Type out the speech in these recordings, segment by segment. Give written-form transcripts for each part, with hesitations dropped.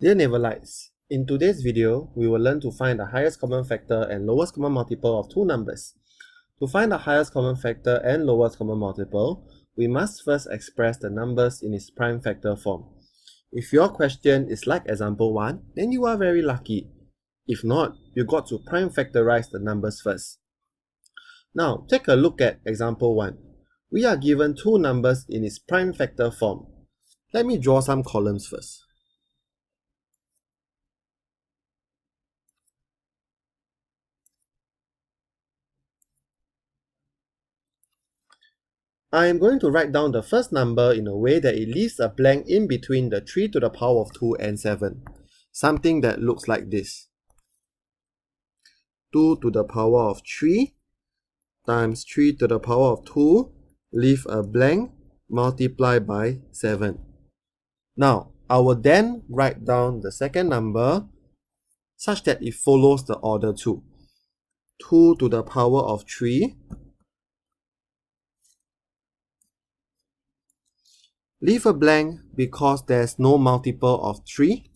Dear Navalites, in today's video, we will learn to find the highest common factor and lowest common multiple of two numbers. To find the highest common factor and lowest common multiple, we must first express the numbers in its prime factor form. If your question is like example 1, then you are very lucky. If not, you got to prime factorize the numbers first. Now, take a look at example 1. We are given two numbers in its prime factor form. Let me draw some columns first. I am going to write down the first number in a way that it leaves a blank in between the 3 to the power of 2 and 7. Something that looks like this. 2 to the power of 3 times 3 to the power of 2, leave a blank, multiply by 7. Now, I will then write down the second number such that it follows the order 2. 2 to the power of 3, leave a blank because there's no multiple of 3,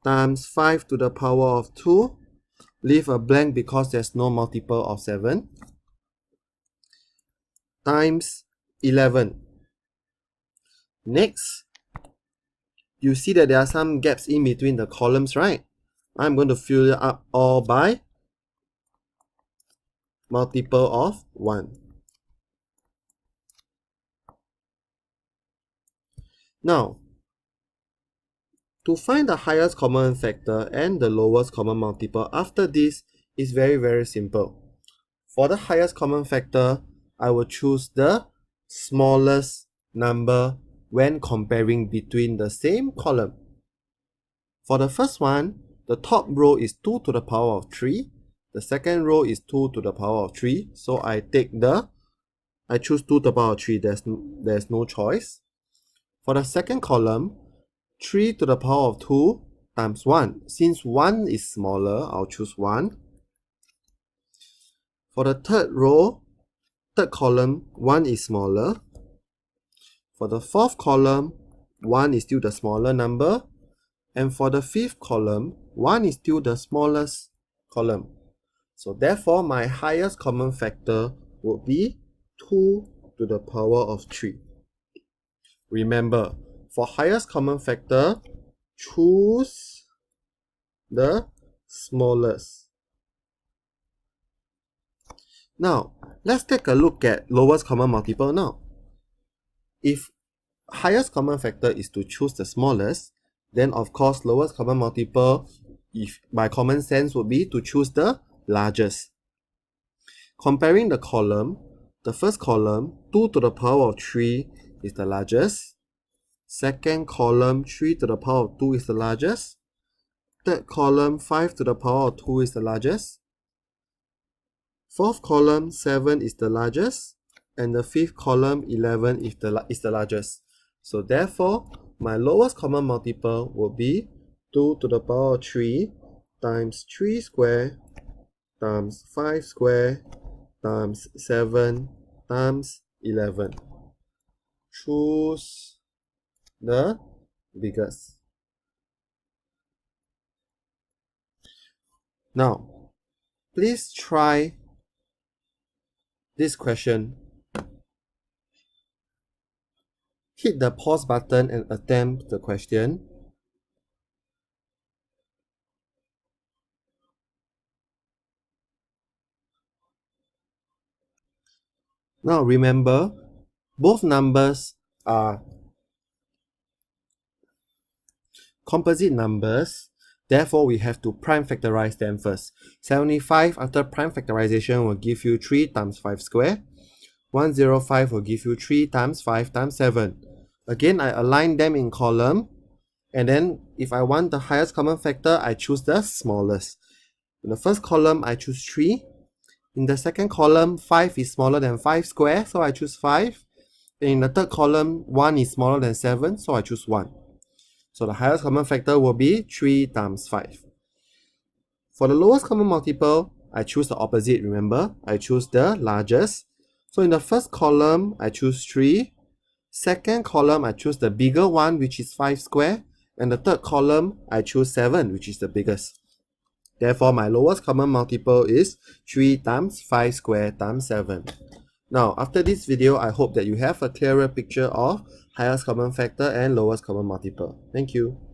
times 5 to the power of 2, leave a blank because there's no multiple of 7, times 11. Next, you see that there are some gaps in between the columns, right? I'm going to fill it up all by multiple of 1. Now, to find the highest common factor and the lowest common multiple after this is very simple. For the highest common factor, I will choose the smallest number when comparing between the same column. For the first one, the top row is 2 to the power of 3. The second row is 2 to the power of 3. So I choose 2 to the power of 3. There's no choice. For the second column, 3 to the power of 2 times 1. Since 1 is smaller, I'll choose 1. For the third column, 1 is smaller. For the fourth column, 1 is still the smaller number. And for the fifth column, 1 is still the smallest column. So therefore, my highest common factor would be 2 to the power of 3. Remember, for highest common factor, choose the smallest. Now, let's take a look at lowest common multiple now. If highest common factor is to choose the smallest, then of course lowest common multiple, if by common sense, would be to choose the largest. Comparing the column, the first column, 2 to the power of 3 is the largest. Second column, 3 to the power of 2 is the largest. Third column, 5 to the power of 2 is the largest. Fourth column, 7 is the largest. And the fifth column, 11 is the largest. So therefore, my lowest common multiple will be 2 to the power of 3 times 3 square times 5 square times 7 times 11. Choose the biggest. Now, please try this question. Hit the pause button and attempt the question. Now remember, both numbers are composite numbers, therefore we have to prime factorize them first. 75 after prime factorization will give you 3 times 5 square. 105 will give you 3 times 5 times 7. Again, I align them in column, and then if I want the highest common factor, I choose the smallest. In the first column, I choose 3. In the second column, 5 is smaller than 5 square, so I choose 5. In the third column, 1 is smaller than 7, so I choose 1. So the highest common factor will be 3 times 5. For the lowest common multiple, I choose the opposite, remember? I choose the largest. So in the first column, I choose 3. Second column, I choose the bigger one, which is 5 square. And the third column, I choose 7, which is the biggest. Therefore, my lowest common multiple is 3 times 5 squared times 7. Now, after this video, I hope that you have a clearer picture of highest common factor and lowest common multiple. Thank you.